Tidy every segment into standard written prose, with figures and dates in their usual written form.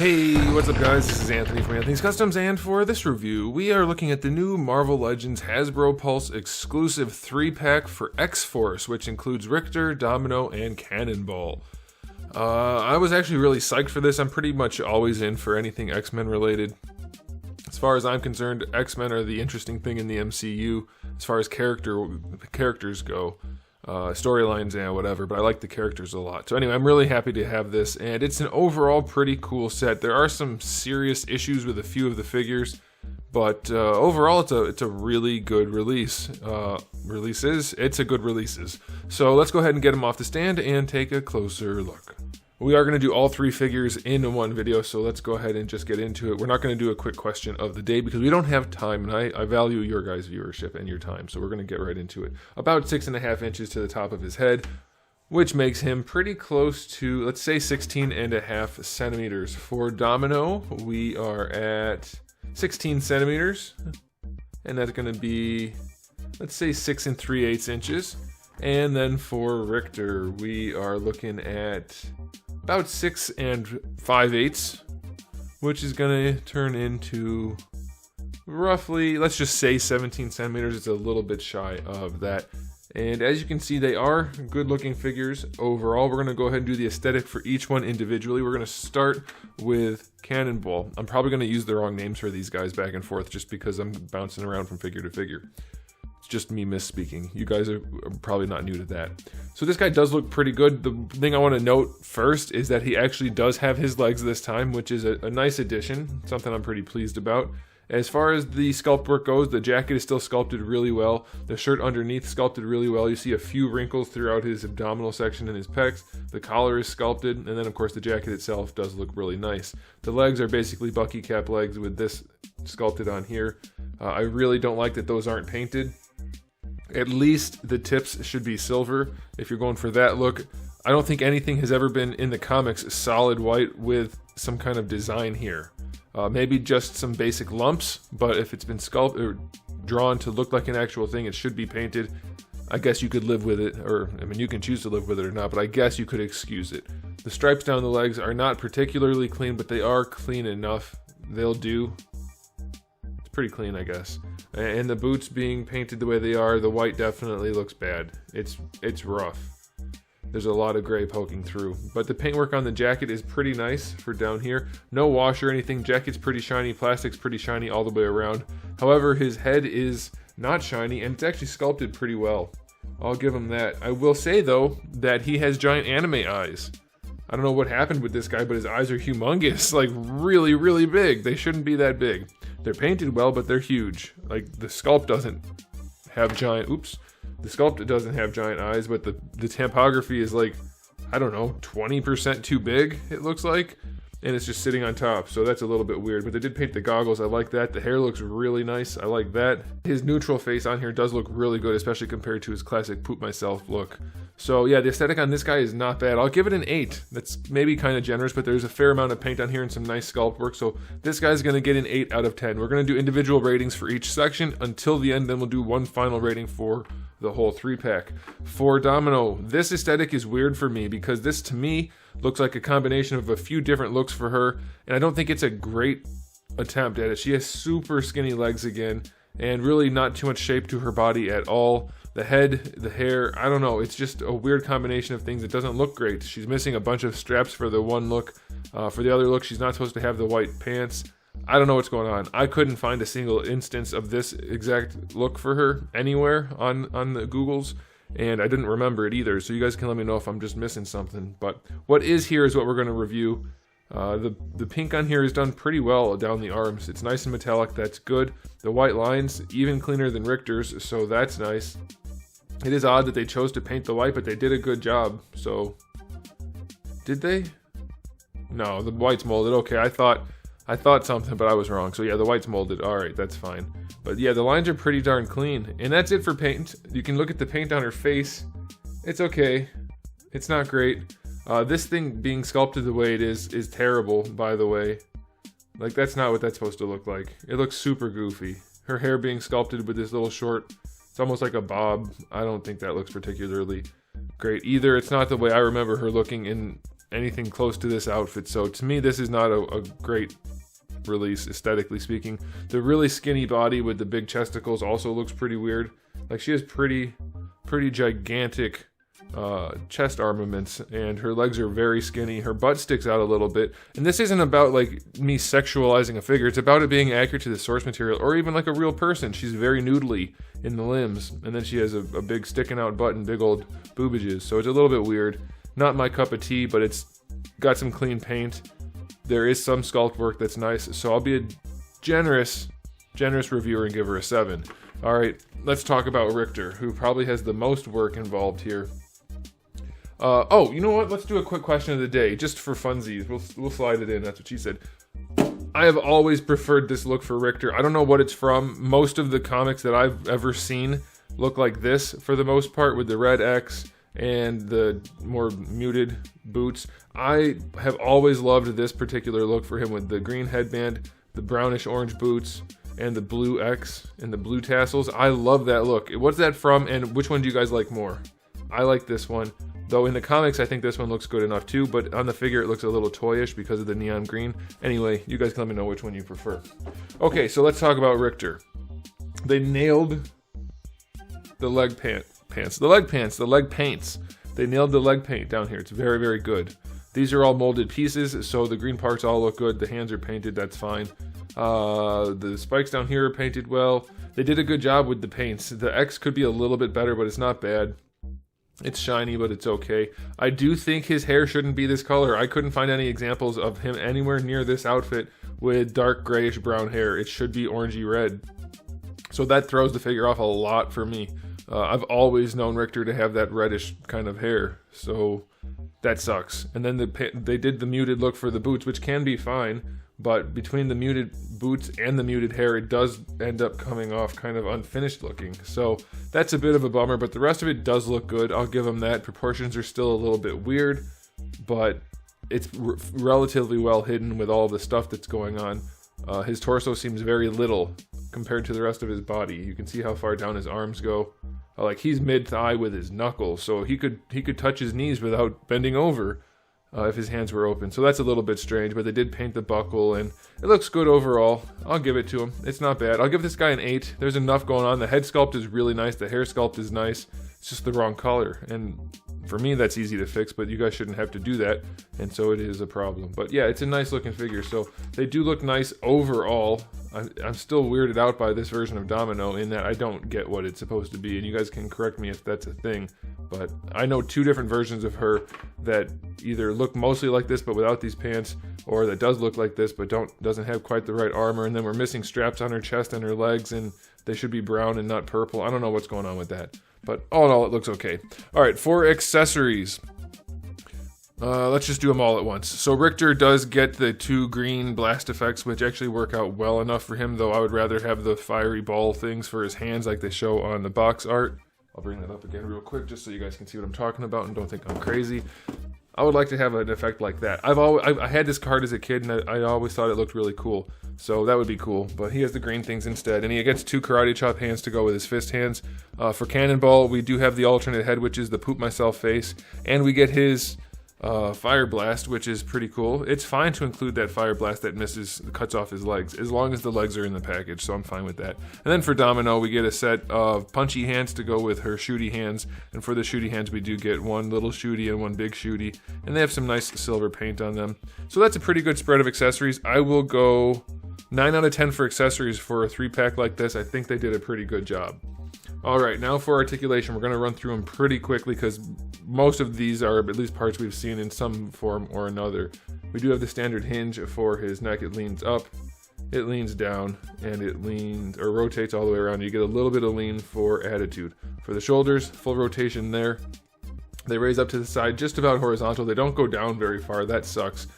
Hey, what's up guys? This is Anthony from Anthony's Customs, and for this review, we are looking at the new Marvel Legends Hasbro Pulse exclusive 3-pack for X-Force, which includes Richter, Domino, and Cannonball. I was actually really psyched for this. I'm pretty much always in for anything X-Men related. As far as I'm concerned, X-Men are the interesting thing in the MCU as far as characters go. Storylines and whatever, but I like the characters a lot. So anyway, I'm really happy to have this, and it's an overall pretty cool set. There are some serious issues with a few of the figures, but overall it's a really good release. It's a good releases. So let's go ahead and get them off the stand and take a closer look. We are going to do all 3 figures in one video, so let's go ahead and just get into it. We're not going to do a quick question of the day because we don't have time, and I value your guys' viewership and your time, so we're going to get right into it. About 6.5 inches to the top of his head, which makes him pretty close to, let's say, 16.5 centimeters. For Domino, we are at 16 centimeters, and that's going to be, let's say, 6 3/8 inches. And then for Richter, we are looking at about 6 5/8, which is going to turn into roughly, let's just say 17 centimeters. It's a little bit shy of that. And as you can see, they are good looking figures overall. We're going to go ahead and do the aesthetic for each one individually. We're going to start with Cannonball. I'm probably going to use the wrong names for these guys back and forth just because I'm bouncing around from figure to figure. It's just me misspeaking. You guys are probably not new to that. So this guy does look pretty good. The thing I want to note first is that he actually does have his legs this time, which is a nice addition, something I'm pretty pleased about. As far as the sculpt work goes, the jacket is still sculpted really well. The shirt underneath sculpted really well. You see a few wrinkles throughout his abdominal section and his pecs. The collar is sculpted, and then of course the jacket itself does look really nice. The legs are basically Bucky cap legs with this sculpted on here. I really don't like that those aren't painted. At least the tips should be silver if you're going for that look. I don't think anything has ever been in the comics solid white with some kind of design here. Maybe just some basic lumps, but if it's been sculpted or drawn to look like an actual thing, it should be painted. I guess you could live with it, or I mean you can choose to live with it or not, but I guess you could excuse it. The stripes down the legs are not particularly clean, but they are clean enough. They'll do. It's pretty clean, I guess. And the boots being painted the way they are, the white definitely looks bad. It's rough. There's a lot of gray poking through. But the paintwork on the jacket is pretty nice for down here. No wash or anything. Jacket's pretty shiny. Plastic's pretty shiny all the way around. However, his head is not shiny, and it's actually sculpted pretty well. I'll give him that. I will say, though, that he has giant anime eyes. I don't know what happened with this guy, but his eyes are humongous. Like, really, really big. They shouldn't be that big. They're painted well, but they're huge. Like, the sculpt doesn't have giant... Oops. The sculpt doesn't have giant eyes, but the tampography is like, I don't know, 20% too big, it looks like. And it's just sitting on top, so that's a little bit weird. But they did paint the goggles. I like that. The hair looks really nice. I like that. His neutral face on here does look really good, especially compared to his classic poop myself look. So yeah, the aesthetic on this guy is not bad. I'll give it an 8. That's maybe kind of generous, but there's a fair amount of paint on here and some nice sculpt work. So this guy's going to get an 8 out of 10. We're going to do individual ratings for each section until the end. Then we'll do one final rating for the whole 3-pack. For Domino, this aesthetic is weird for me because this to me looks like a combination of a few different looks for her, and I don't think it's a great attempt at it. She has super skinny legs again, and really not too much shape to her body at all. The head, the hair, I don't know, it's just a weird combination of things. It doesn't look great. She's missing a bunch of straps for the one look. For the other look, she's not supposed to have the white pants. I don't know what's going on. I couldn't find a single instance of this exact look for her anywhere on the Googles, and I didn't remember it either, so you guys can let me know if I'm just missing something. But what is here is what we're going to review. The pink on here is done pretty well down the arms. It's nice and metallic, that's good. The white lines, even cleaner than Richter's, so that's nice. It is odd that they chose to paint the white, but they did a good job, so... Did they? No, the white's molded. Okay, I thought something, but I was wrong. So yeah, the white's molded. Alright, that's fine. But yeah, the lines are pretty darn clean. And that's it for paint. You can look at the paint on her face. It's okay. It's not great. This thing being sculpted the way it is terrible, by the way. Like, that's not what that's supposed to look like. It looks super goofy. Her hair being sculpted with this little short, it's almost like a bob. I don't think that looks particularly great either. It's not the way I remember her looking in anything close to this outfit. So to me, this is not a great release, aesthetically speaking. The really skinny body with the big chesticles also looks pretty weird. Like, she has pretty gigantic chest armaments, and her legs are very skinny. Her butt sticks out a little bit, and this isn't about like me sexualizing a figure. It's about it being accurate to the source material, or even like a real person. She's very noodly in the limbs, and then she has a big sticking out butt and big old boobages, so it's a little bit weird. Not my cup of tea, but it's got some clean paint. There is some sculpt work that's nice, so I'll be a generous reviewer and give her a 7. All right, let's talk about Richter, who probably has the most work involved here. Oh, you know what? Let's do a quick question of the day, just for funsies. We'll slide it in. That's what she said. I have always preferred this look for Richter. I don't know what it's from. Most of the comics that I've ever seen look like this for the most part, with the red X and the more muted boots. I have always loved this particular look for him, with the green headband, the brownish orange boots, and the blue X and the blue tassels. I love that look. What's that from, and which one do you guys like more? I like this one. Though in the comics, I think this one looks good enough too, but on the figure it looks a little toyish because of the neon green. Anyway, you guys can let me know which one you prefer. Okay, so let's talk about Richter. They nailed the leg paints. They nailed the leg paint down here. It's very, very good. These are all molded pieces, so the green parts all look good. The hands are painted, that's fine. The spikes down here are painted well. They did a good job with the paints. The X could be a little bit better, but it's not bad. It's shiny, but it's okay. I do think his hair shouldn't be this color. I couldn't find any examples of him anywhere near this outfit with dark grayish brown hair. It should be orangey red. So that throws the figure off a lot for me. I've always known Richter to have that reddish kind of hair, so that sucks. And then they did the muted look for the boots, which can be fine, but between the muted boots and the muted hair, it does end up coming off kind of unfinished looking. So that's a bit of a bummer, but the rest of it does look good. I'll give him that. Proportions are still a little bit weird, but it's relatively well hidden with all the stuff that's going on. His torso seems very little compared to the rest of his body. You can see how far down his arms go. Like, he's mid-thigh with his knuckles, so he could touch his knees without bending over if his hands were open. So that's a little bit strange, but they did paint the buckle, and it looks good overall. I'll give it to him. It's not bad. I'll give this guy an 8. There's enough going on. The head sculpt is really nice. The hair sculpt is nice. It's just the wrong color, and for me, that's easy to fix, but you guys shouldn't have to do that, and so it is a problem. But yeah, it's a nice looking figure, so they do look nice overall. I'm still weirded out by this version of Domino in that I don't get what it's supposed to be, and you guys can correct me if that's a thing, but I know 2 different versions of her that either look mostly like this but without these pants, or that does look like this but doesn't have quite the right armor, and then we're missing straps on her chest and her legs, and they should be brown and not purple. I don't know what's going on with that. But all in all, it looks okay. All right, for accessories, let's just do them all at once. So Richter does get the 2 green blast effects, which actually work out well enough for him, though I would rather have the fiery ball things for his hands like they show on the box art. I'll bring that up again real quick just so you guys can see what I'm talking about and don't think I'm crazy. I would like to have an effect like that. I had this card as a kid, and I always thought it looked really cool. So that would be cool. But he has the green things instead, and he gets 2 karate chop hands to go with his fist hands. For Cannonball, we do have the alternate head, which is the poop myself face, and we get his fire blast, which is pretty cool. It's fine to include that fire blast that cuts off his legs, as long as the legs are in the package, so I'm fine with that. And then for Domino, we get a set of punchy hands to go with her shooty hands, and for the shooty hands, we do get 1 little shooty and 1 big shooty, and they have some nice silver paint on them. So that's a pretty good spread of accessories. I will go 9 out of 10 for accessories for a 3-pack like this. I think they did a pretty good job. Alright, now for articulation, we're going to run through them pretty quickly because most of these are at least parts we've seen in some form or another. We do have the standard hinge for his neck. It leans up, it leans down, and it leans or rotates all the way around. You get a little bit of lean for attitude. For the shoulders, full rotation there. They raise up to the side just about horizontal. They don't go down very far. That sucks.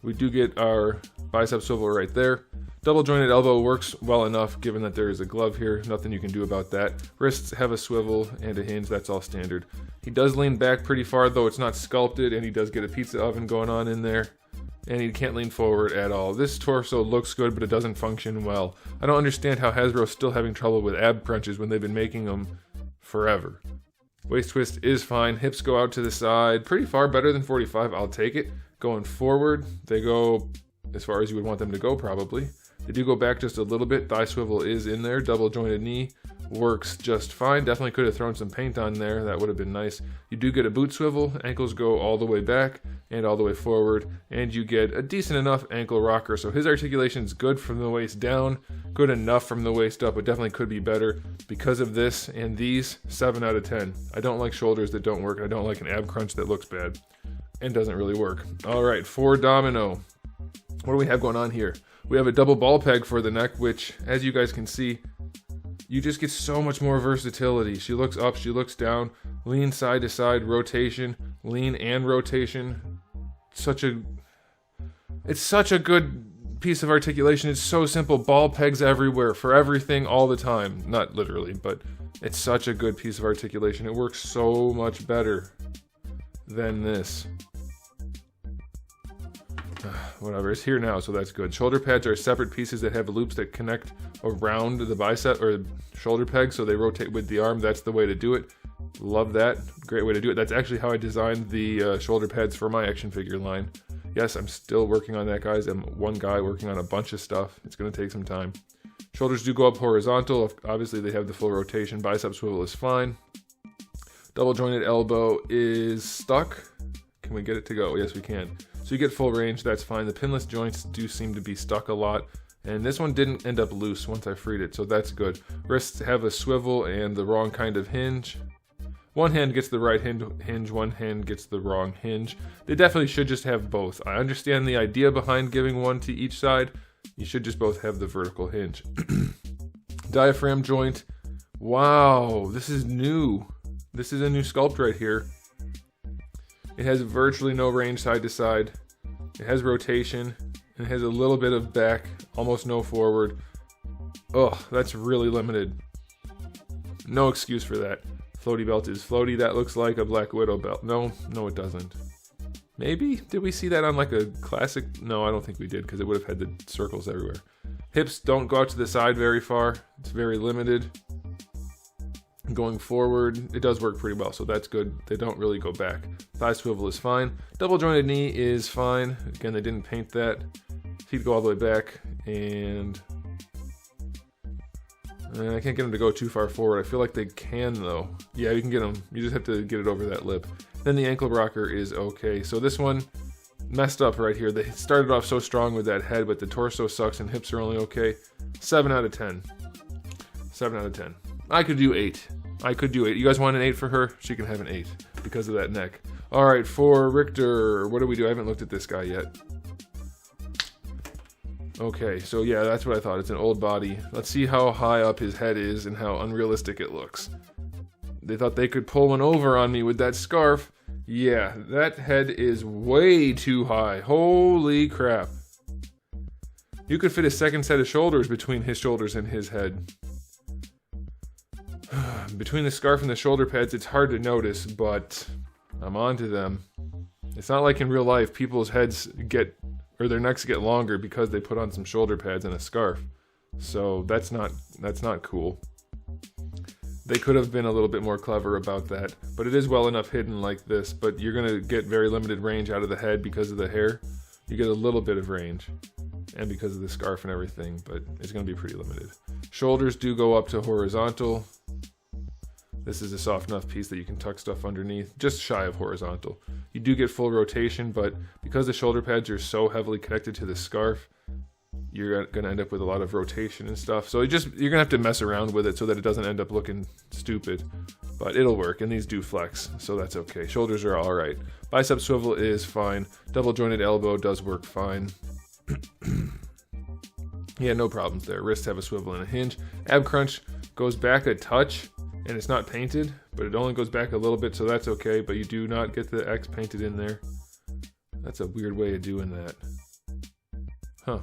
We do get our bicep swivel right there. Double jointed elbow works well enough given that there is a glove here. Nothing you can do about that. Wrists have a swivel and a hinge. That's all standard. He does lean back pretty far, though it's not sculpted, and he does get a pizza oven going on in there. And he can't lean forward at all. This torso looks good, but it doesn't function well. I don't understand how Hasbro is still having trouble with ab crunches when they've been making them forever. Waist twist is fine. Hips go out to the side. Pretty far, better than 45. I'll take it. Going forward, they go as far as you would want them to go, probably. They do go back just a little bit. Thigh swivel is in there. Double jointed knee works just fine. Definitely could have thrown some paint on there. That would have been nice. You do get a boot swivel. Ankles go all the way back and all the way forward. And you get a decent enough ankle rocker. So his articulation is good from the waist down. Good enough from the waist up. But definitely could be better. Because of this and these, 7 out of 10. I don't like shoulders that don't work. I don't like an ab crunch that looks bad and doesn't really work. All right, for Domino. What do we have going on here? We have a double ball peg for the neck, which, as you guys can see, you just get so much more versatility. She looks up, she looks down, lean side to side, rotation, lean and rotation. It's such a good piece of articulation. It's so simple. Ball pegs everywhere, for everything, all the time. Not literally, but it's such a good piece of articulation. It works so much better than this. Whatever, it's here now, so that's good. Shoulder pads are separate pieces that have loops that connect around the bicep or shoulder peg, so they rotate with the arm. That's the way to do it. Love that. Great way to do it. That's actually how I designed the shoulder pads for my action figure line. Yes, I'm still working on that, guys. I'm one guy working on a bunch of stuff. It's going to take some time. Shoulders do go up horizontal. Obviously, they have the full rotation. Bicep swivel is fine. Double jointed elbow is stuck. Can we get it to go? Yes, we can. So you get full range, that's fine. The pinless joints do seem to be stuck a lot. And this one didn't end up loose once I freed it, so that's good. Wrists have a swivel and the wrong kind of hinge. One hand gets the right hinge, one hand gets the wrong hinge. They definitely should just have both. I understand the idea behind giving one to each side. You should just both have the vertical hinge. Diaphragm joint. Wow, this is new. This is a new sculpt right here. It has virtually no range side to side. It has rotation. It has a little bit of back, almost no forward. Oh, that's really limited. No excuse for that. Floaty belt is floaty. That looks like a Black Widow belt. No, it doesn't. Maybe? Did we see that on like a classic? No, I don't think we did, because it would have had the circles everywhere. Hips don't go out to the side very far. It's very limited. Going forward, it does work pretty well, so that's good. They don't really go back. Thigh swivel is fine. Double jointed knee is fine. Again, they didn't paint that. Feet go all the way back, and I can't get them to go too far forward. I feel like they can, though. Yeah, you can get them. You just have to get it over that lip. Then the ankle rocker is okay. So this one messed up right here. They started off so strong with that head, but the torso sucks and hips are only okay. 7 out of 10. 7 out of 10. I could do 8. I could do 8. You guys want an 8 for her? She can have an 8 because of that neck. All right, for Richter, what do we do? I haven't looked at this guy yet. Okay, so yeah, that's what I thought. It's an old body. Let's see how high up his head is and how unrealistic it looks. They thought they could pull one over on me with that scarf. Yeah, that head is way too high. Holy crap. You could fit a second set of shoulders between his shoulders and his head. Between the scarf and the shoulder pads, it's hard to notice, but I'm onto them. It's not like in real life, people's heads get, or their necks get longer because they put on some shoulder pads and a scarf. So that's not cool. They could have been a little bit more clever about that, but it is well enough hidden like this, but you're gonna get very limited range out of the head because of the hair. You get a little bit of range, and because of the scarf and everything, but it's gonna be pretty limited. Shoulders do go up to horizontal. This is a soft enough piece that you can tuck stuff underneath, just shy of horizontal. You do get full rotation, but because the shoulder pads are so heavily connected to the scarf, you're going to end up with a lot of rotation and stuff. So you're going to have to mess around with it so that it doesn't end up looking stupid. But it'll work, and these do flex, so that's okay. Shoulders are all right. Bicep swivel is fine. Double jointed elbow does work fine. Yeah, no problems there. Wrists have a swivel and a hinge. Ab crunch goes back a touch. And it's not painted, but it only goes back a little bit, so that's okay. But you do not get the X painted in there. That's a weird way of doing that. Huh.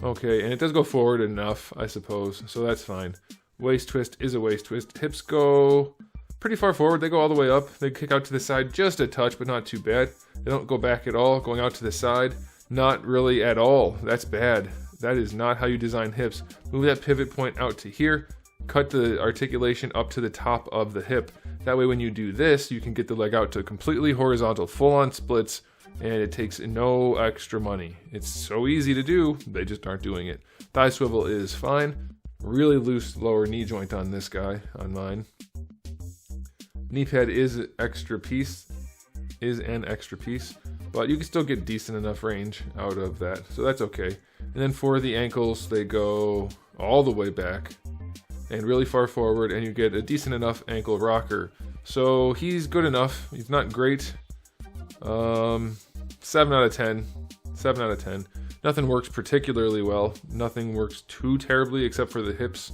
Okay, and it does go forward enough, I suppose, so that's fine. Waist twist is a waist twist. Hips go pretty far forward. They go all the way up. They kick out to the side just a touch, but not too bad. They don't go back at all. Going out to the side, not really at all. That's bad. That is not how you design hips. Move that pivot point out to here. cut the articulation up to the top of the hip. That way when you do this, you can get the leg out to completely horizontal, full-on splits, and it takes no extra money. It's so easy to do, they just aren't doing it. Thigh swivel is fine. Really loose lower knee joint on this guy, on mine. Knee pad is an extra piece, but you can still get decent enough range out of that, so that's okay. And then for the ankles, they go all the way back and really far forward, and you get a decent enough ankle rocker. So he's good enough. He's not great. 7 out of 10. 7 out of 10. Nothing works particularly well. Nothing works too terribly except for the hips.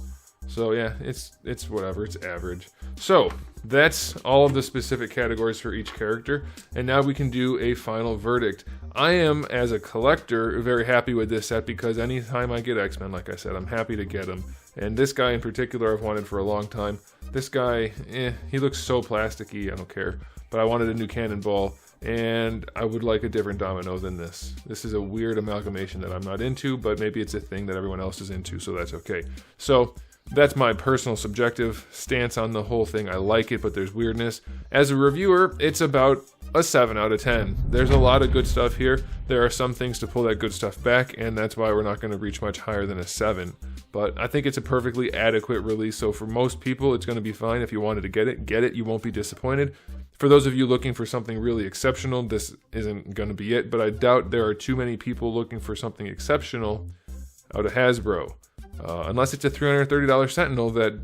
So yeah, it's whatever, it's average. So that's all of the specific categories for each character, and now we can do a final verdict. I am, as a collector, very happy with this set because anytime I get X-Men, like I said, I'm happy to get them. And this guy in particular I've wanted for a long time. This guy, he looks so plasticky, I don't care. But I wanted a new Cannonball, and I would like a different Domino than this. This is a weird amalgamation that I'm not into, but maybe it's a thing that everyone else is into, so that's okay. So that's my personal subjective stance on the whole thing. I like it, but there's weirdness. As a reviewer, it's about a 7 out of 10. There's a lot of good stuff here. There are some things to pull that good stuff back, and that's why we're not going to reach much higher than a 7. But I think it's a perfectly adequate release, so for most people, it's going to be fine. If you wanted to get it. You won't be disappointed. For those of you looking for something really exceptional, this isn't going to be it, but I doubt there are too many people looking for something exceptional out of Hasbro. Unless it's a $330 Sentinel, that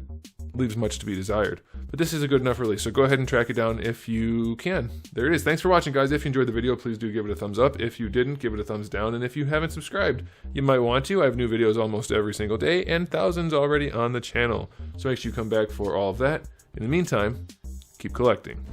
leaves much to be desired. But this is a good enough release, so go ahead and track it down if you can. There it is. Thanks for watching, guys. If you enjoyed the video, please do give it a thumbs up. If you didn't, give it a thumbs down. And if you haven't subscribed, you might want to. I have new videos almost every single day, and thousands already on the channel. So make sure you come back for all of that. In the meantime, keep collecting.